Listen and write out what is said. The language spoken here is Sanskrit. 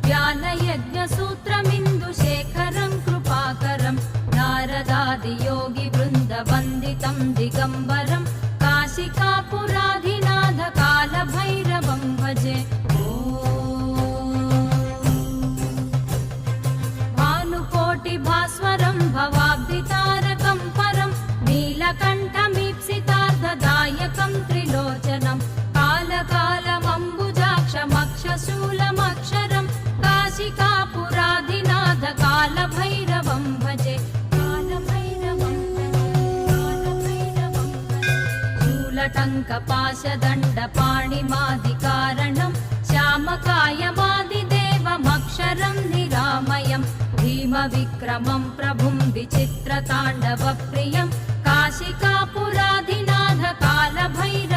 ज्ञानयज्ञसूत्रमिन्दुशेखरं कृपाकरं नारदादियोगिवृन्दवन्दितं दिगम्बरं काशिकापुराधिनाथ कालभैरवं भजे। भानुकोटिभास्वरं भवाब्धितारकं परं नीलकण्ठमीप्सितार्थदायकं त्रिलोचनं कालकालमम्बुजाक्षमक्षशूलमक्षरं काशिकापुराधिनाथ कालभैरवं भजे। शूलटङ्कपाशदण्डपाणिमादिकारणं श्यामकायमादिदेवमक्षरं निरामयं भीमविक्रमं प्रभुं विचित्रताण्डवप्रियं काशिकापुराधिनाथ कालभैरवं